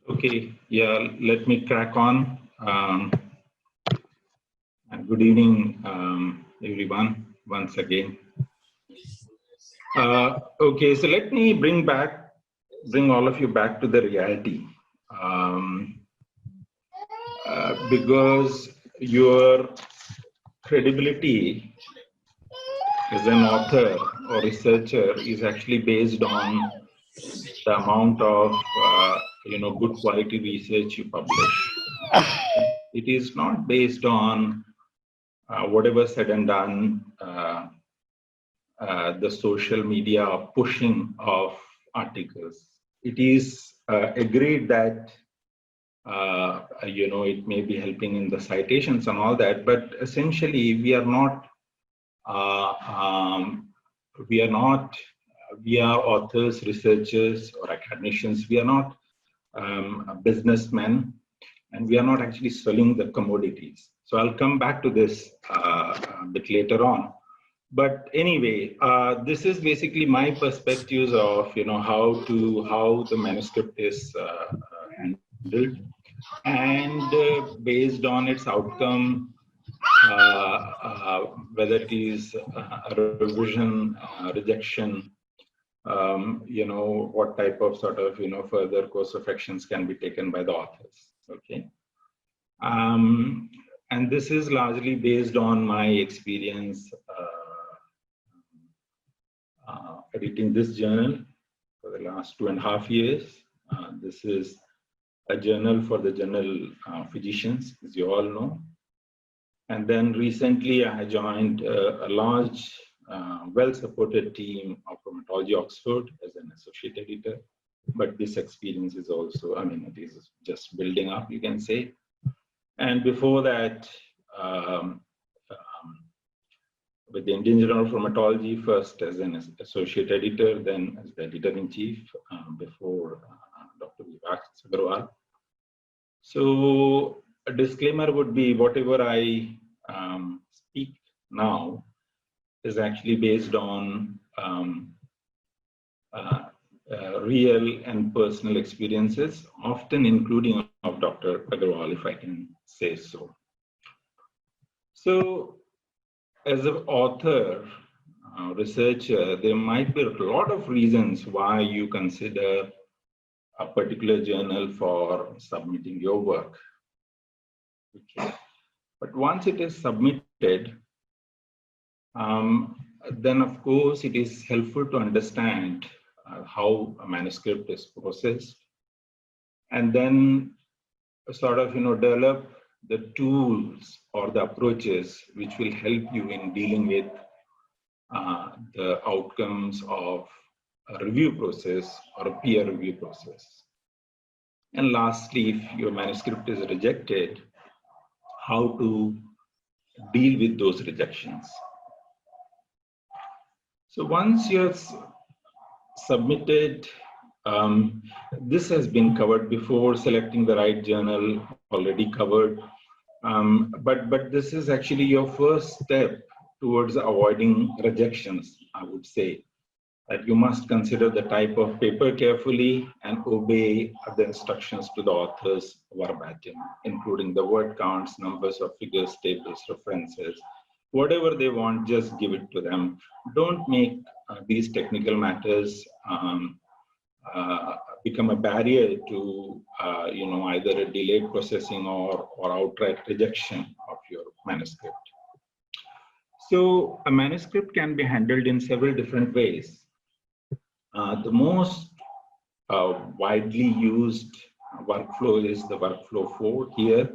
Okay, yeah, let me crack on. And good evening, everyone, once again. Okay, so let me bring all of you back to the reality. Because your credibility as an author or researcher is actually based on the amount of good quality research you publish. It is not based on whatever said and done, the social media pushing of articles. It is agreed that it may be helping in the citations and all that, but essentially we are authors, researchers, or academicians. We are not businessmen, and we are not actually selling the commodities. So I'll come back to this a bit later on. But anyway, this is basically my perspectives of how the manuscript is handled, and based on its outcome, whether it is a revision, rejection, what type of sort of further course of actions can be taken by the authors. Okay, and this is largely based on my experience editing this journal for the last 2.5 years. This is a journal for the general physicians, as you all know. And then recently I joined a large, well-supported team of Rheumatology Oxford as an associate editor. But this experience is also, it is just building up, you can say. And before that, with the Indian Journal of Rheumatology, first as an associate editor, then as the editor-in-chief before Dr. Rheumatology. So a disclaimer would be whatever I speak now is actually based on real and personal experiences, often including of Dr. Agarwal, if I can say so. So, as an author, researcher, there might be a lot of reasons why you consider a particular journal for submitting your work. Okay. But once it is submitted, then of course it is helpful to understand how a manuscript is processed, and then sort of develop the tools or the approaches which will help you in dealing with the outcomes of a review process or a peer review process. And lastly, if your manuscript is rejected, how to deal with those rejections. So once you're submitted, this has been covered before. Selecting the right journal, already covered. But this is actually your first step towards avoiding rejections, I would say. That you must consider the type of paper carefully and obey the instructions to the authors verbatim, including the word counts, numbers of figures, tables, references. Whatever they want, just give it to them. Don't make these technical matters become a barrier to either a delayed processing or outright rejection of your manuscript. So a manuscript can be handled in several different ways. The most widely used workflow is the workflow 4 here.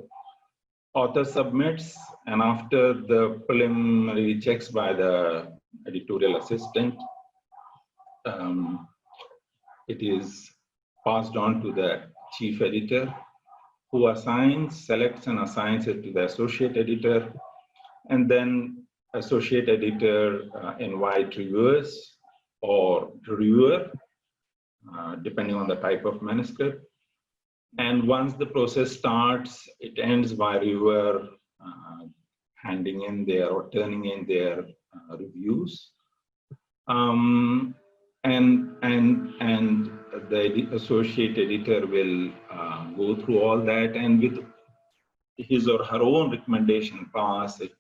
Author submits, and after the preliminary checks by the editorial assistant, it is passed on to the chief editor, who selects and assigns it to the associate editor, and then associate editor invite reviewers or reviewer, depending on the type of manuscript. And once the process starts, it ends by reviewer handing in their or turning in their reviews. And the associate editor will go through all that and with his or her own recommendation pass it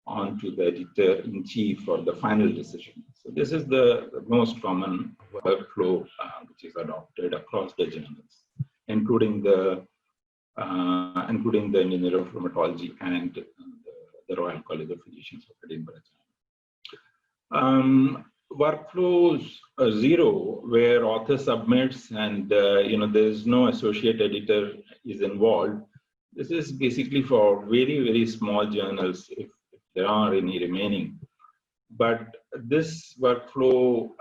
on to the editor-in-chief for the final decision. So this is the most common workflow which is adopted across the journals, including the Engineer of Rheumatology and the Royal College of Physicians of Edinburgh. Workflows 0, where author submits and there is no associate editor is involved. This is basically for very, very small journals, if there are any remaining. But this workflow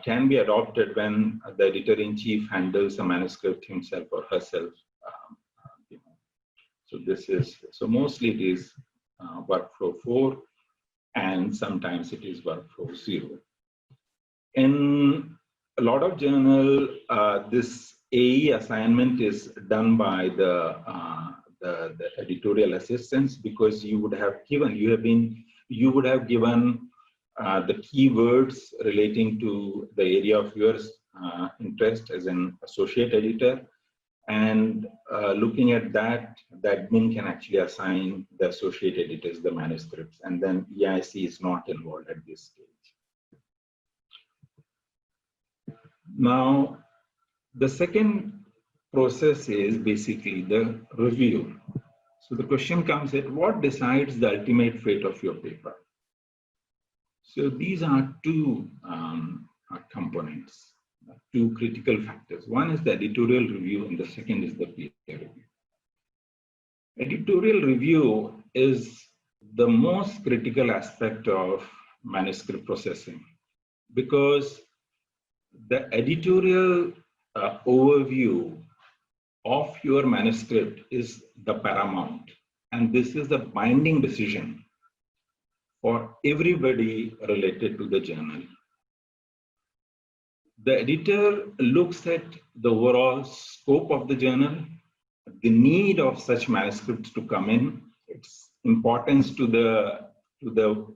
can be adopted when the editor-in-chief handles a manuscript himself or herself. So mostly it is workflow 4, and sometimes it is workflow 0. In a lot of journal, this AE assignment is done by the editorial assistants, because you would have given the keywords relating to the area of your interest as an associate editor, and looking at that, the admin can actually assign the associate editors the manuscripts, and then EIC is not involved at this stage. Now, the second process is basically the review. So the question comes at what decides the ultimate fate of your paper? So these are two components, two critical factors. One is the editorial review and the second is the peer review. Editorial review is the most critical aspect of manuscript processing, because the editorial overview of your manuscript is the paramount, and this is the binding decision for everybody related to the journal. The editor looks at the overall scope of the journal, the need of such manuscripts to come in, its importance to the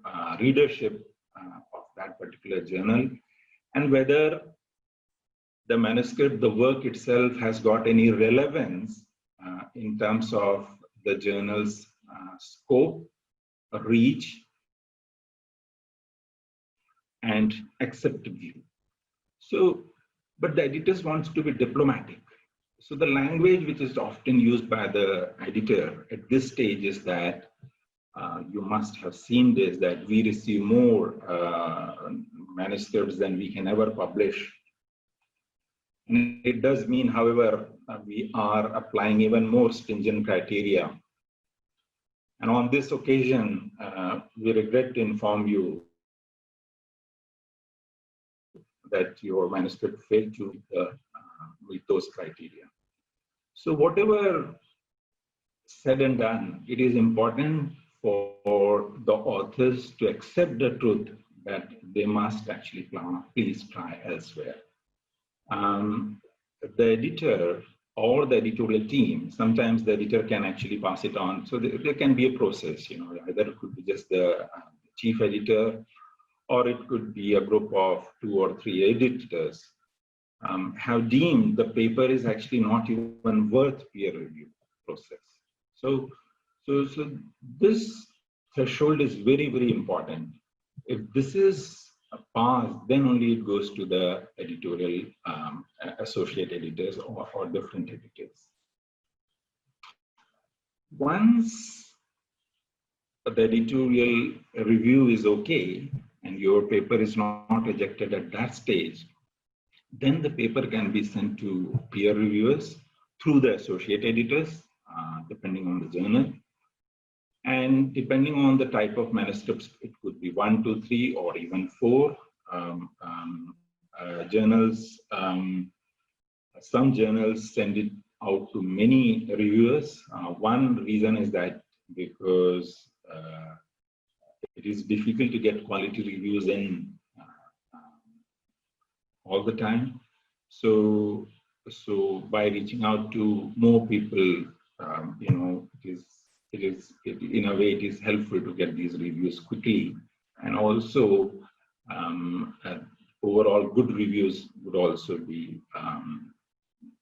readership of that particular journal, and whether the manuscript, the work itself, has got any relevance in terms of the journal's scope, reach, and acceptability. So, but the editors wants to be diplomatic. So the language which is often used by the editor at this stage is that you must have seen this, that we receive more manuscripts than we can ever publish. And it does mean, however, we are applying even more stringent criteria. And on this occasion, we regret to inform you that your manuscript failed to meet those criteria. So whatever said and done, it is important for the authors to accept the truth that they must actually please try elsewhere. The editor or the editorial team, sometimes the editor can actually pass it on. So there can be a process, either it could be just the chief editor, or it could be a group of 2 or 3 editors, have deemed the paper is actually not even worth peer review process. So this threshold is very, very important. If this is passed, then only it goes to the editorial associate editors or different editors. Once the editorial review is okay and your paper is not rejected at that stage, then the paper can be sent to peer reviewers through the associate editors, depending on the journal. And depending on the type of manuscripts, it could be 1, 2, 3, or even 4 journals. Some journals send it out to many reviewers. One reason is that because it is difficult to get quality reviews in all the time. So by reaching out to more people, in a way, it is helpful to get these reviews quickly. And also, overall good reviews would also be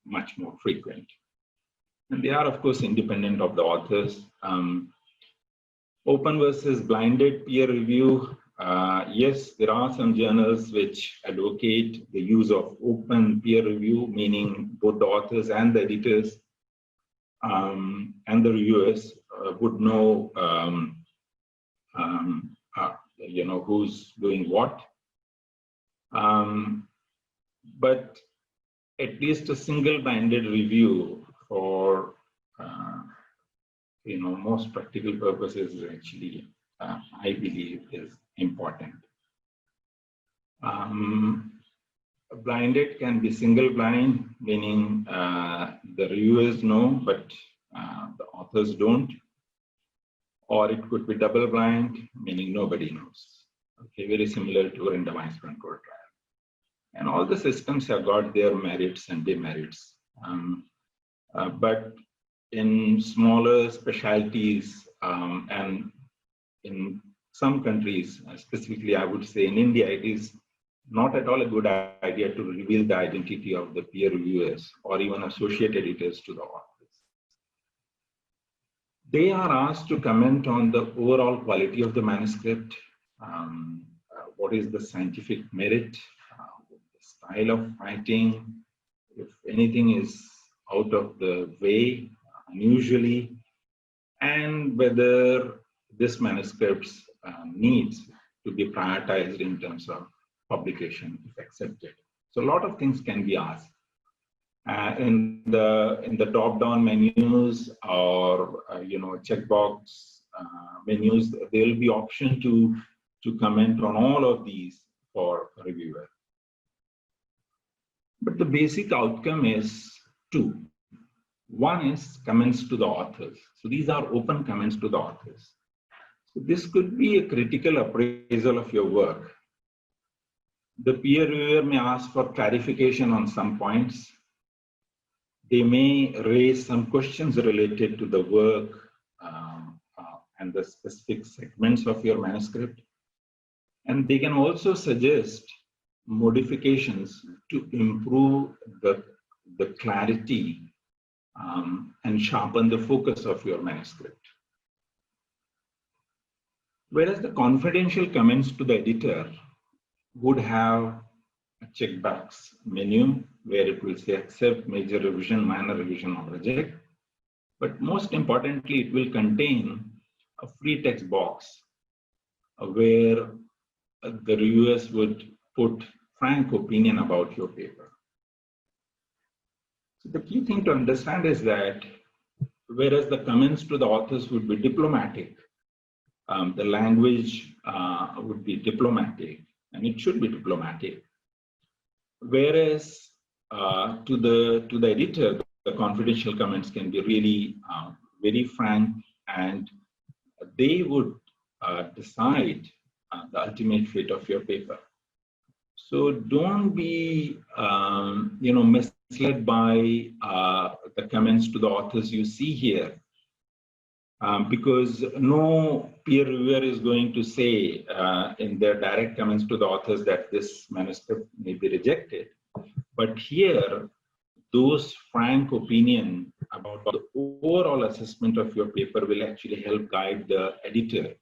much more frequent. And they are, of course, independent of the authors. Open versus blinded peer review. Yes, there are some journals which advocate the use of open peer review, meaning both the authors and the editors and the reviewers would know, who's doing what. But at least a single-minded review for most practical purposes is actually, I believe, is important. Blinded can be single blind, meaning the reviewers know, but the authors don't. Or it could be double blind, meaning nobody knows. Okay, very similar to a randomized controlled trial. And all the systems have got their merits and demerits. But in smaller specialties and in some countries, specifically I would say in India, it is not at all a good idea to reveal the identity of the peer reviewers or even associate editors to the authors. They are asked to comment on the overall quality of the manuscript, what is the scientific merit, the style of writing, if anything is out of the way, unusually, and whether this manuscript needs to be prioritized in terms of publication if accepted. So a lot of things can be asked. In the top-down menus or checkbox menus, there will be option to comment on all of these for a reviewer. But the basic outcome is two. One is comments to the authors. So these are open comments to the authors. So this could be a critical appraisal of your work. The peer reviewer may ask for clarification on some points. They may raise some questions related to the work and the specific segments of your manuscript. And they can also suggest modifications to improve the clarity and sharpen the focus of your manuscript. Whereas the confidential comments to the editor would have a checkbox menu where it will say accept, major revision, minor revision, or reject. But most importantly, it will contain a free text box where the reviewers would put frank opinion about your paper. So the key thing to understand is that whereas the comments to the authors would be diplomatic, the language would be diplomatic, and it should be diplomatic. Whereas to the editor, the confidential comments can be really very frank, and they would decide the ultimate fate of your paper. So don't be misled by the comments to the authors you see here, because no peer reviewer is going to say in their direct comments to the authors that this manuscript may be rejected. But here, those frank opinion about the overall assessment of your paper will actually help guide the editor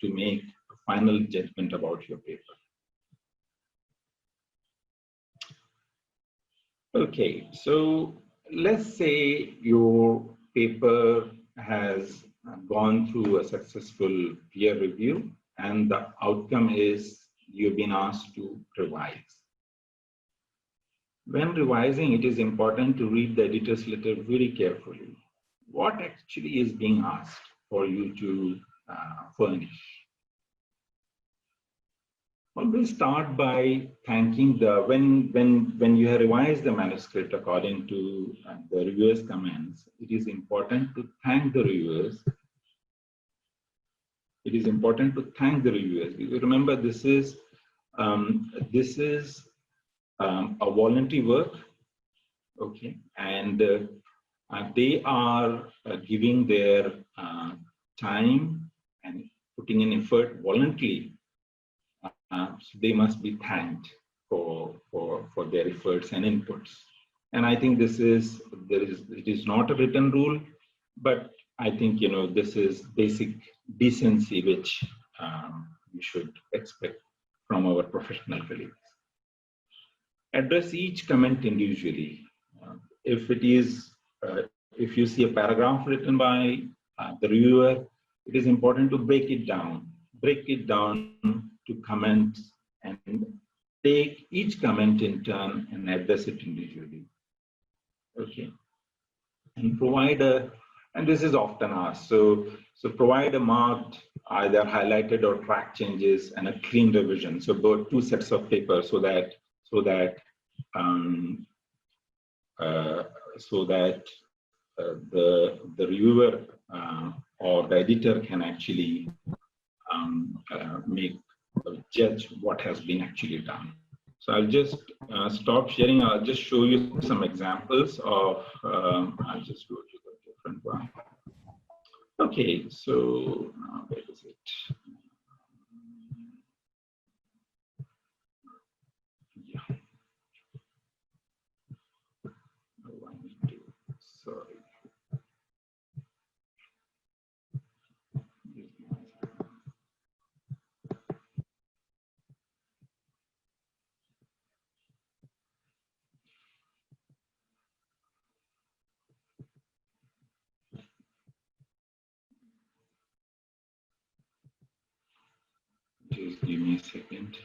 to make a final judgment about your paper. Okay, so let's say your paper has gone through a successful peer review and the outcome is you've been asked to revise. When revising, it is important to read the editor's letter very carefully. What actually is being asked for you to furnish? Always start by thanking when you have revised the manuscript according to the reviewer's comments, it is important to thank the reviewers. It is important to thank the reviewers. Remember, this is a voluntary work, okay, and they are giving their time and putting in effort voluntarily. So they must be thanked. for their efforts and inputs. And I think it is not a written rule, but I think this is basic decency which we should expect from our professional colleagues. Address each comment individually. If you see a paragraph written by the reviewer, it is important to break it down to comments and take each comment in turn and address it individually. Okay, and and this is often asked. So provide a marked, either highlighted or track changes and a clean revision. So both two sets of paper so that the reviewer or the editor can actually judge what has been actually done. So I'll just stop sharing. I'll just show you some examples of. I'll just go to the different one. Okay, so where is it? Yeah. Oh, I need to. Sorry. Just give me a second.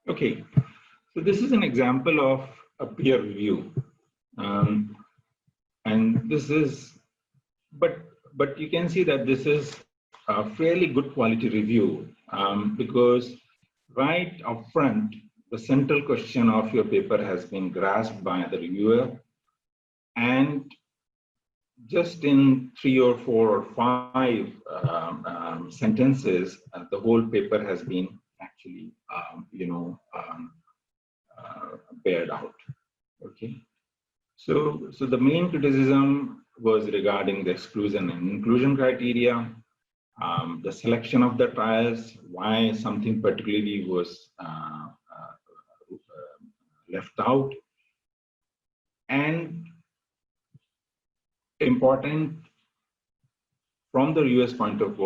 Okay, so this is an example of a peer review, and this is, but you can see that this is a fairly good quality review because right up front, the central question of your paper has been grasped by the reviewer, and just in 3 or 4 or 5 sentences, the whole paper has been actually, bared out. Okay, so the main criticism was regarding the exclusion and inclusion criteria, the selection of the trials, why something particularly was left out, and important from the US point of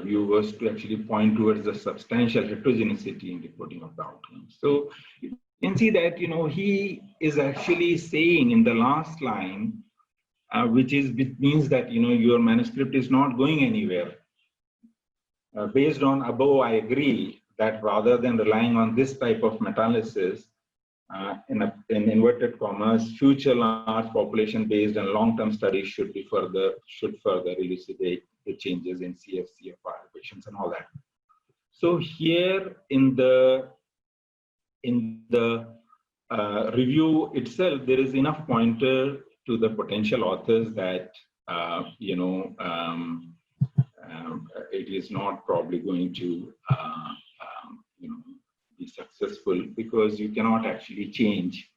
view was to actually point towards the substantial heterogeneity in reporting of the outcomes. So you can see that he is actually saying in the last line, which means that your manuscript is not going anywhere. Based on above, I agree that rather than relying on this type of meta-analysis, in inverted commas, future large population-based and long-term studies should further elucidate the changes in CF, CFR patients and all that. So here in the review itself, there is enough pointer to the potential authors that it is not probably going to be successful because you cannot actually change.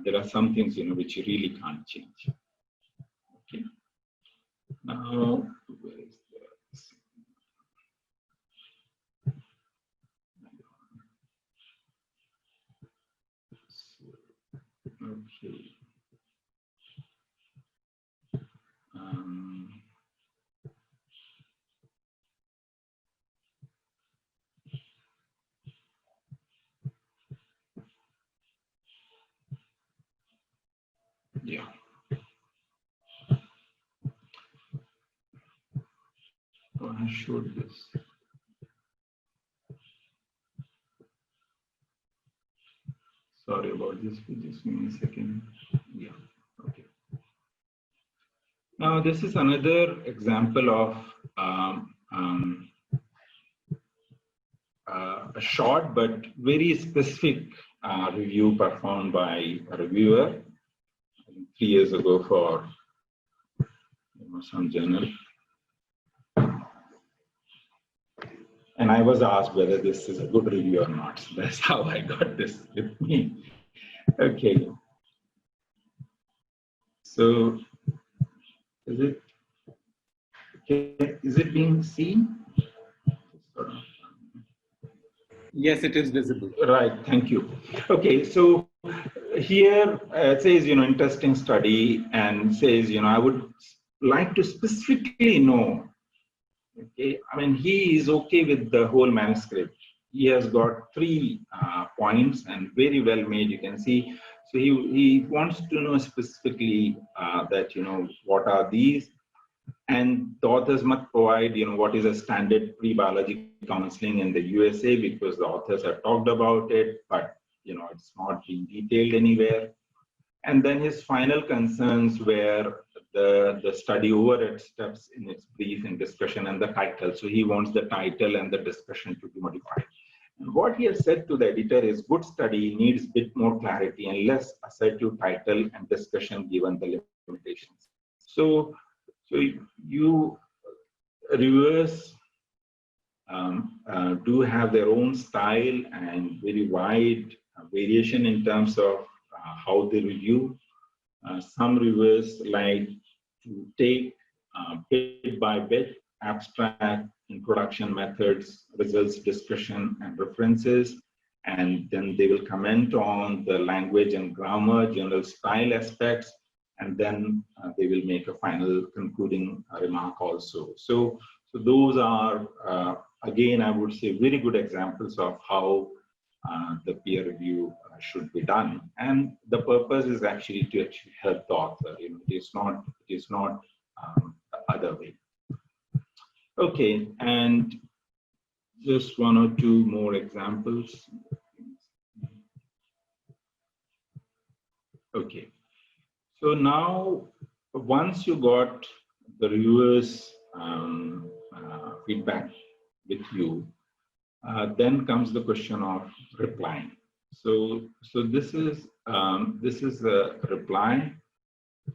There are some things which you really can't change. Okay. Now, where is this? Okay. Yeah. Oh, I showed this. Sorry about this. Just give me a second. Yeah. Okay. Now, this is another example of a short but very specific review performed by a reviewer 3 years ago for some journal. And I was asked whether this is a good review or not. So that's how I got this with me. Okay. So is it being seen? Yes, it is visible. Right, thank you. Okay, so here it says, interesting study, and says, I would like to specifically know, okay, I mean, he is okay with the whole manuscript. He has got 3 points and very well made, you can see. So he wants to know specifically that, what are these? And the authors must provide, what is a standard pre-biology counseling in the USA, because the authors have talked about it, but, it's not being detailed anywhere. And then his final concerns were the study over its steps in its brief and discussion and the title. So he wants the title and the discussion to be modified. And what he has said to the editor is good study needs a bit more clarity and less assertive title and discussion given the limitations. So you reviewers do have their own style and very wide variation in terms of how they review. Some reviewers like to take bit by bit, abstract, introduction methods, results, discussion, and references, and then they will comment on the language and grammar, general style aspects, and then they will make a final concluding remark also. So those are, again, I would say, very good examples of how the peer review should be done. And the purpose is actually to actually help the author. It is not the other way. Okay, and just 1 or 2 more examples. Okay. So now, once you got the reviewers' feedback with you, then comes the question of replying. So this is a reply.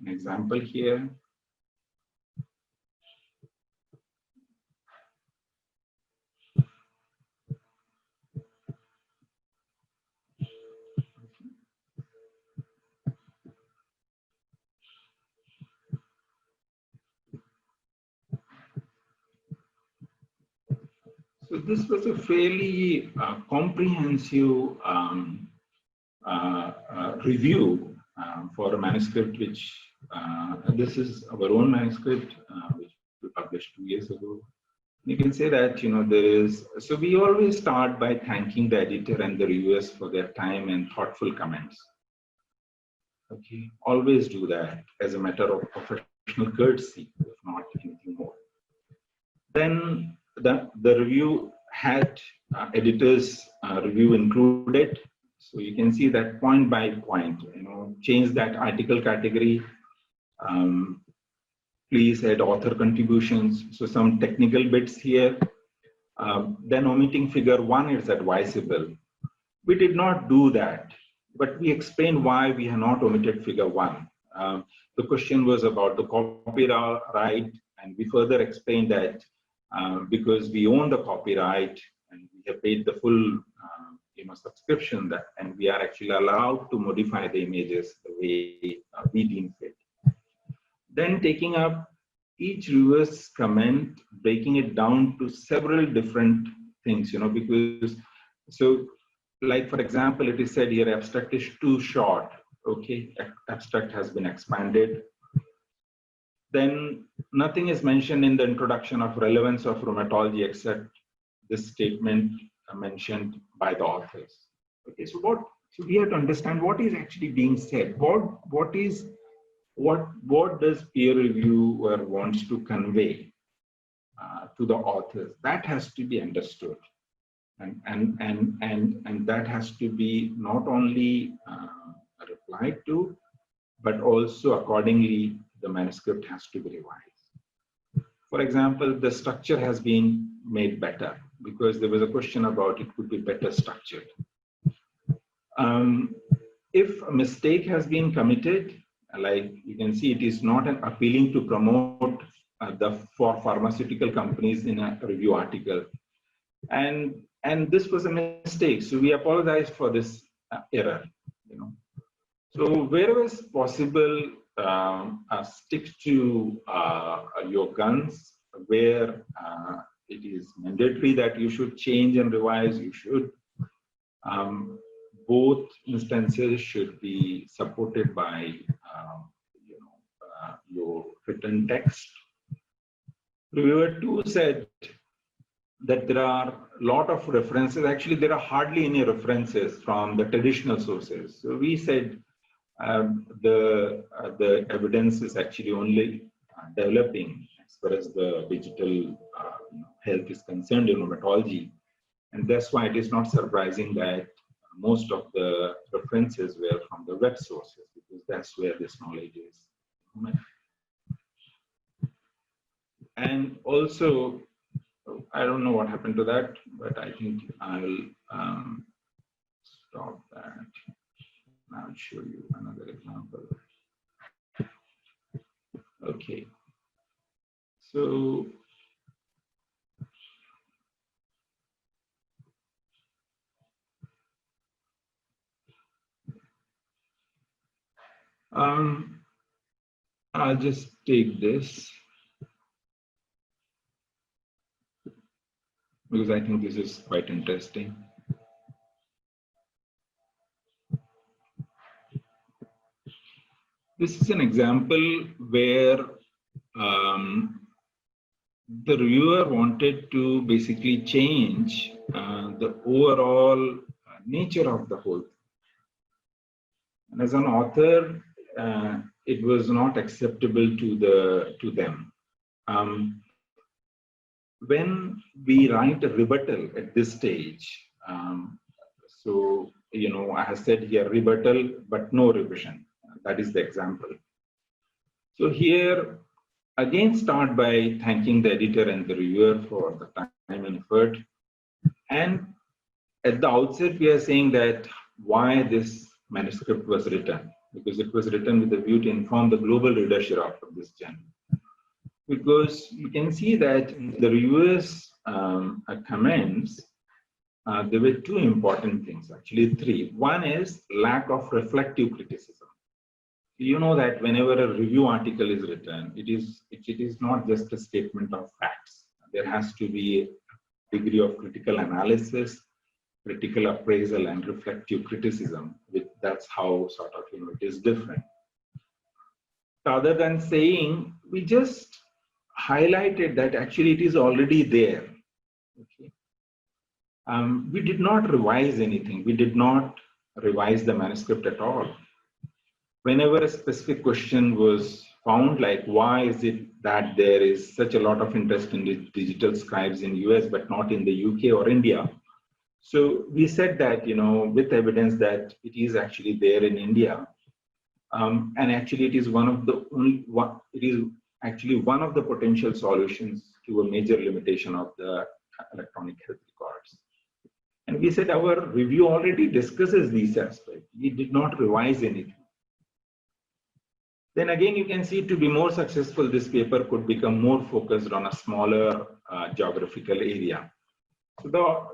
An example here. So this was a fairly comprehensive review for a manuscript, which this is our own manuscript, which we published 2 years ago. You can say that, there is, so we always start by thanking the editor and the reviewers for their time and thoughtful comments. Okay, always do that as a matter of professional courtesy, if not anything more. Then the review had editor's review included. So you can see that point by point, change that article category. Please add author contributions. So some technical bits here. Then omitting figure 1 is advisable. We did not do that, but we explained why we have not omitted figure 1. The question was about the copyright, and we further explained that because we own the copyright and we have paid the full subscription, and we are actually allowed to modify the images the way we deem fit. Then taking up each reviewer's comment, breaking it down to several different things, because, so like for example, it is said here abstract is too short. Okay, abstract has been expanded. Then nothing is mentioned in the introduction of relevance of rheumatology except this statement mentioned by the authors. Okay, so we have to understand what is actually being said. What does peer reviewer wants to convey to the authors? That has to be understood, and that has to be not only replied to, but also accordingly the manuscript has to be revised. For example, the structure has been made better because there was a question about it could be better structured. If a mistake has been committed, like you can see, it is not an appealing to promote for pharmaceutical companies in a review article. And this was a mistake. So we apologize for this error. You know. So wherever is possible, stick to your guns. Where it is mandatory that you should change and revise, you should. Both instances should be supported by your written text. Reviewer 2 said that there are a lot of references. Actually, there are hardly any references from the traditional sources. So we said the evidence is actually only developing as far as the digital health is concerned in rheumatology. And that's why it is not surprising that most of the references were from the web sources, because that's where this knowledge is. And also, I don't know what happened to that, but I think I will stop that. I'll show you another example. Okay. So, I'll just take this because I think this is quite interesting. This is an example where the reviewer wanted to basically change the overall nature of the whole thing. And as an author, it was not acceptable to them. When we write a rebuttal at this stage, so I have said here rebuttal, but no revision. That is the example. So here, again, start by thanking the editor and the reviewer for the time and effort. And at the outset, we are saying that why this manuscript was written, because it was written with a view to inform the global readership of this journal. Because you can see that in the reviewers' comments, there were two important things, actually three. One is lack of reflective criticism. You know that whenever a review article is written, it is not just a statement of facts. There has to be a degree of critical analysis, critical appraisal, and reflective criticism. That's how sort of it is different. Other than saying, we just highlighted that actually it is already there. Okay. We did not revise anything. We did not revise the manuscript at all. Whenever a specific question was found, like why is it that there is such a lot of interest in digital scribes in US but not in the UK or India? So we said that, with evidence that it is actually there in India, and actually it is one of the potential solutions to a major limitation of the electronic health records. And we said our review already discusses these aspects. We did not revise anything. Then again, you can see to be more successful, this paper could become more focused on a smaller geographical area. So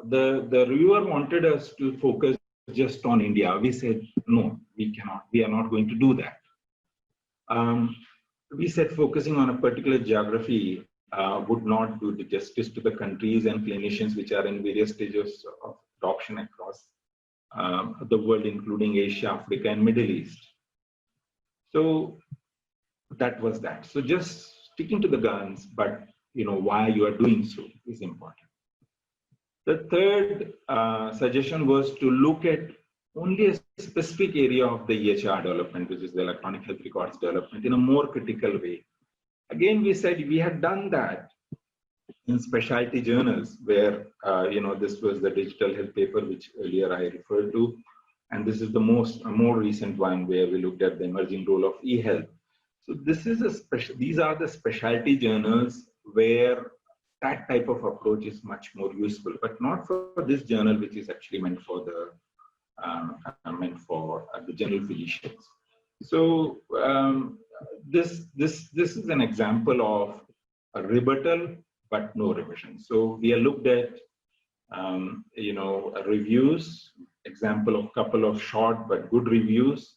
the reviewer wanted us to focus just on India. We said, no, we cannot. We are not going to do that. We said focusing on a particular geography would not do the justice to the countries and clinicians which are in various stages of adoption across the world, including Asia, Africa, and Middle East. So that was that. So just sticking to the guns, but why you are doing so is important. The third suggestion was to look at only a specific area of the EHR development, which is the electronic health records development, in a more critical way. Again, we said we had done that in specialty journals where, this was the digital health paper, which earlier I referred to. And this is the more recent one where we looked at the emerging role of e-health. So this is these are the specialty journals where that type of approach is much more useful, but not for this journal, which is actually meant for the general physicians. So this is an example of a rebuttal but no revision. So we are looked at reviews, example of couple of short but good reviews.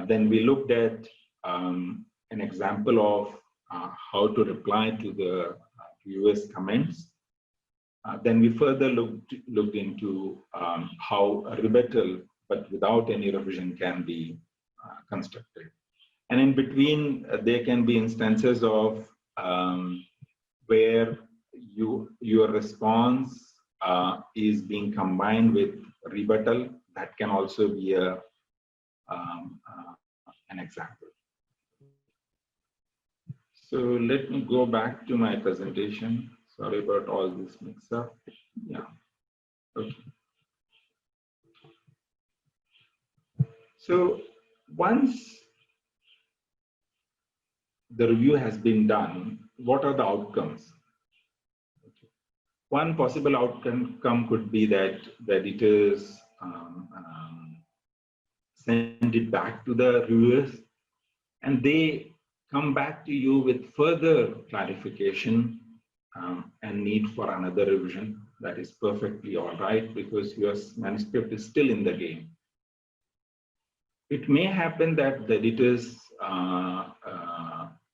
Then we looked at an example of how to reply to the viewers' comments. Then we further looked into how a rebuttal, but without any revision, can be constructed. And in between, there can be instances of where your response is being combined with rebuttal. That can also be an example. So let me go back to my presentation. Sorry about all this mix-up. Yeah. Okay. So once the review has been done, what are the outcomes? One possible outcome could be that the editors send it back to the reviewers, and they come back to you with further clarification and need for another revision. That is perfectly all right, because your manuscript is still in the game. It may happen that the editors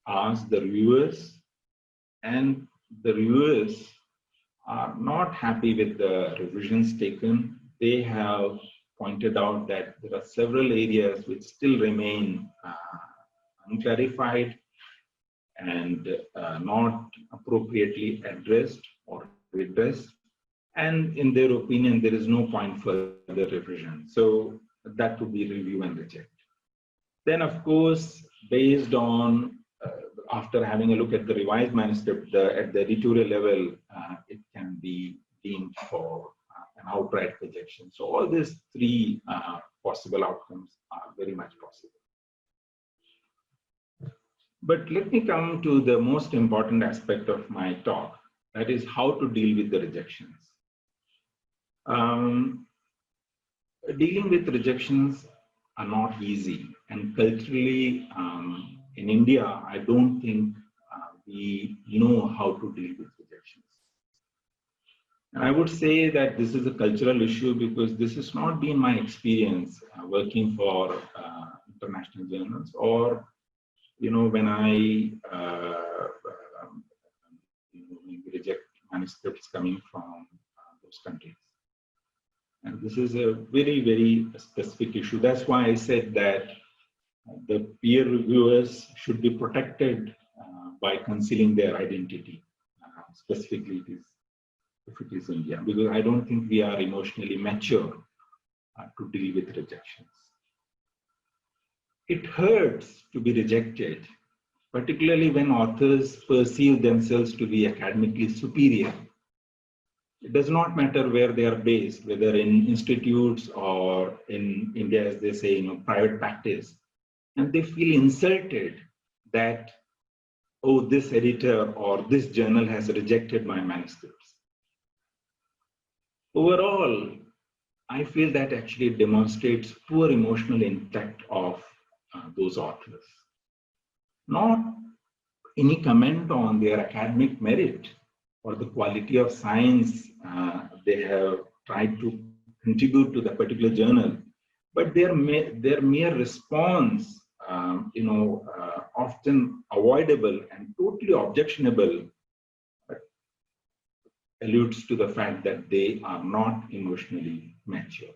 ask the reviewers, and the reviewers are not happy with the revisions taken. They have pointed out that there are several areas which still remain unclarified and not appropriately addressed or redressed. And in their opinion, there is no point for the revision. So that would be review and reject. Then, of course, based on after having a look at the revised manuscript at the editorial level, it can be deemed for an outright rejection. So all these three possible outcomes are very much possible. But let me come to the most important aspect of my talk, that is how to deal with the rejections. Dealing with rejections are not easy, and culturally in India, I don't think we know how to deal with rejections. And I would say that this is a cultural issue because this has not been my experience working for international journals, or when I reject manuscripts coming from those countries. And this is a very, very specific issue. That's why I said that the peer reviewers should be protected by concealing their identity. Specifically, if it is India, because I don't think we are emotionally mature to deal with rejections. It hurts to be rejected, particularly when authors perceive themselves to be academically superior. It does not matter where they are based, whether in institutes or in India, as they say, private practice, and they feel insulted that, oh, this editor or this journal has rejected my manuscripts. Overall, I feel that actually demonstrates poor emotional intellect of those authors. Not any comment on their academic merit or the quality of science they have tried to contribute to the particular journal, but their mere response, often avoidable and totally objectionable, alludes to the fact that they are not emotionally mature.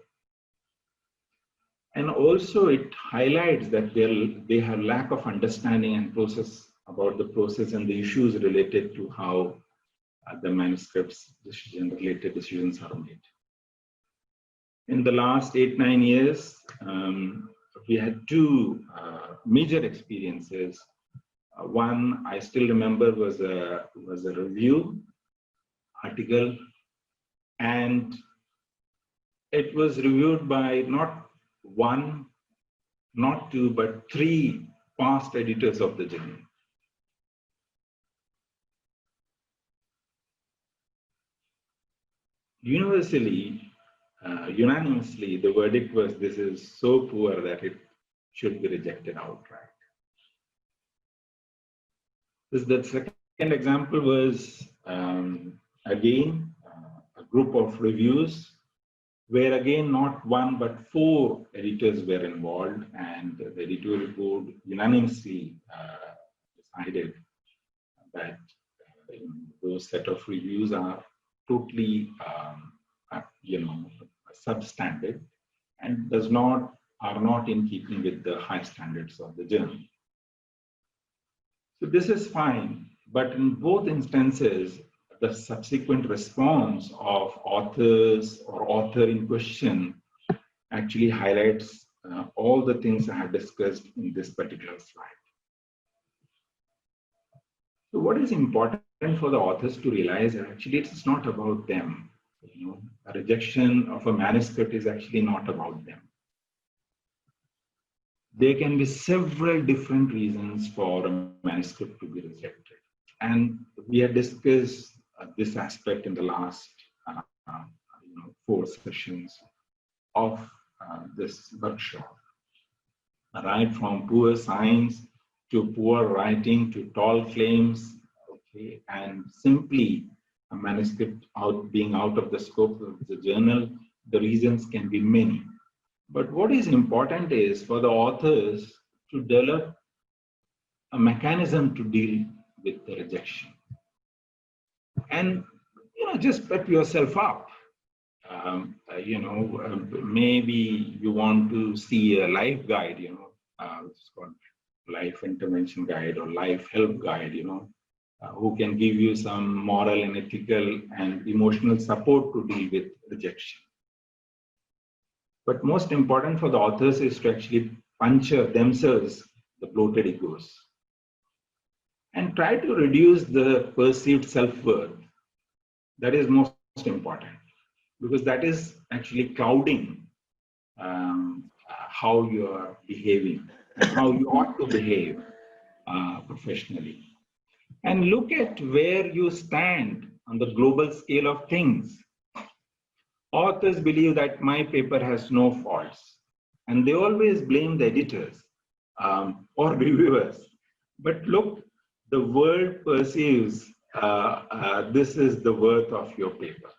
And also it highlights that they have lack of understanding and process about the process and the issues related to how the manuscripts related decisions are made. In the last 8-9 years, we had two major experiences. One I still remember was a review article, and it was reviewed by not one, not two, but three past editors of the journal. Unanimously, the verdict was, this is so poor that should be rejected outright. The second example was again a group of reviews where again not one but 4 editors were involved, and the editorial board unanimously decided that those set of reviews are totally substandard and are not in keeping with the high standards of the journal. So this is fine, but in both instances, the subsequent response of authors or author in question actually highlights all the things I have discussed in this particular slide. So what is important for the authors to realize that actually it's not about them. A rejection of a manuscript is actually not about them. There can be several different reasons for a manuscript to be rejected. And we had discussed this aspect in the last 4 sessions of this workshop. Right from poor science to poor writing to tall claims, okay, and simply a manuscript being out of the scope of the journal, the reasons can be many. But what is important is for the authors to develop a mechanism to deal with the rejection. And, just pep yourself up. Maybe you want to see a life guide, which is called life intervention guide or life help guide, who can give you some moral and ethical and emotional support to deal with rejection. But most important for the authors is to actually puncture themselves the bloated egos and try to reduce the perceived self-worth. That is most important, because that is actually clouding how you are behaving and how you ought to behave professionally. And look at where you stand on the global scale of things. Authors believe that my paper has no faults, and they always blame the editors or reviewers. But look, the world perceives this is the worth of your paper.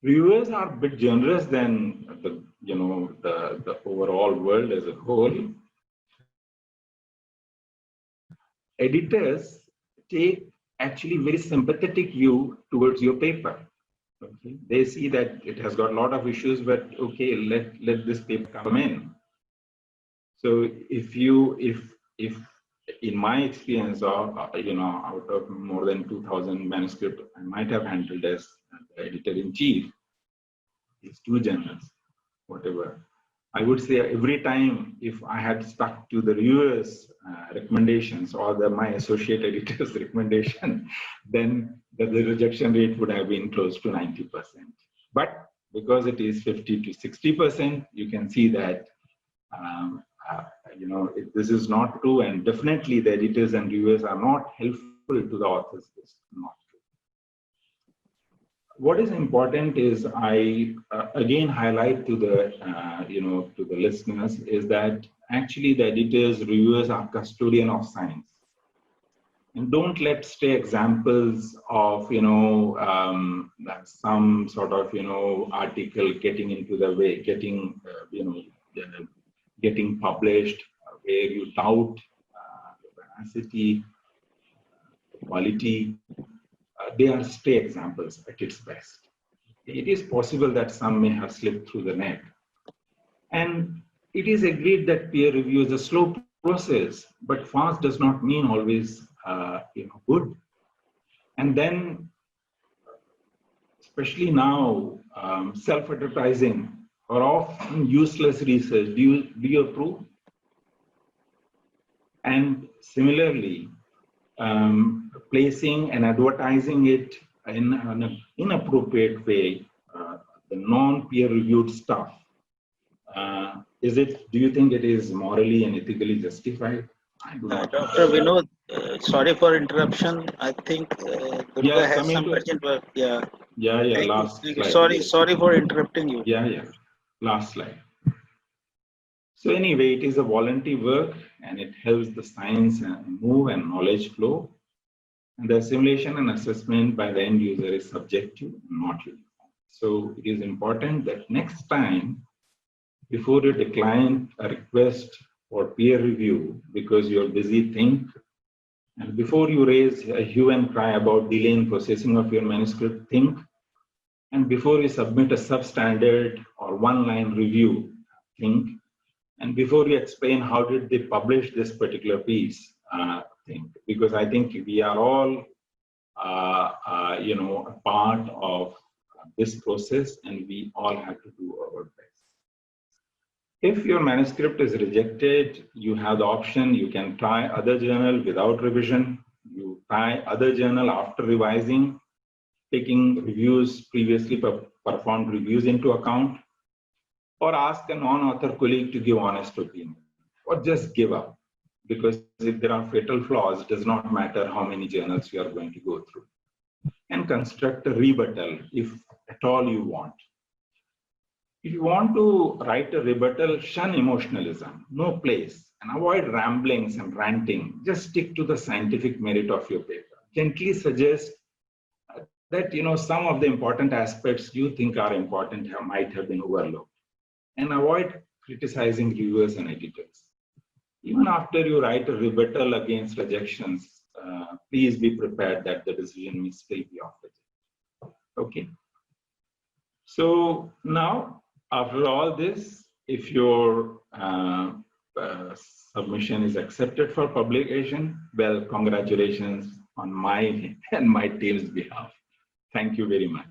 Reviewers are a bit generous than the overall world as a whole. Editors take actually very sympathetic view towards your paper. Okay, they see that it has got a lot of issues, but okay, let this paper come in. So if in my experience of out of more than 2,000 manuscripts I might have handled as the editor-in-chief, these 2 journals, whatever, I would say every time if I had stuck to the reviewers' recommendations or my associate editor's recommendation, then the rejection rate would have been close to 90%. But because it is 50 to 60%, you can see that this is not true, and definitely the editors and reviewers are not helpful to the authors. This is not true. What is important is I again highlight to the to the listeners is that actually the editors, reviewers are custodian of science, and don't let stray examples of some sort of article getting into the way, getting published where you doubt the veracity, quality. They are stray examples at its best. It is possible that some may have slipped through the net. And it is agreed that peer review is a slow process, but fast does not mean always good. And then, especially now, self-advertising or often useless research. Do you approve? And similarly, placing and advertising it in an inappropriate way, the non-peer-reviewed stuff. Do you think it is morally and ethically justified? I do not. Dr. Vinod, sorry for interruption. I think Durga has some urgent work. Yeah. Yeah. Last slide. Sorry for interrupting you. Yeah. Last slide. So anyway, it is a voluntary work and it helps the science move and knowledge flow. And the simulation and assessment by the end user is subjective, not uniform. So it is important that next time, before you decline a request for peer review because you're busy, think, and before you raise a hue and cry about delay in processing of your manuscript, think, and before you submit a substandard or one-line review, think, and before you explain how did they publish this particular piece, think, because I think we are all, a part of this process, and we all have to do our best. If your manuscript is rejected, you have the option, you can try other journal without revision. You try other journal after revising, taking reviews, previously performed reviews into account, or ask a non-author colleague to give honest opinion, or just give up. Because if there are fatal flaws, it does not matter how many journals you are going to go through. And construct a rebuttal if at all you want. If you want to write a rebuttal, shun emotionalism, no place, and avoid ramblings and ranting. Just stick to the scientific merit of your paper. Gently suggest that some of the important aspects you think are important might have been overlooked, and avoid criticizing reviewers and editors. Even after you write a rebuttal against rejections, please be prepared that the decision may still be of reject. Okay. So now, after all this, if your submission is accepted for publication, well, congratulations on my and my team's behalf. Thank you very much.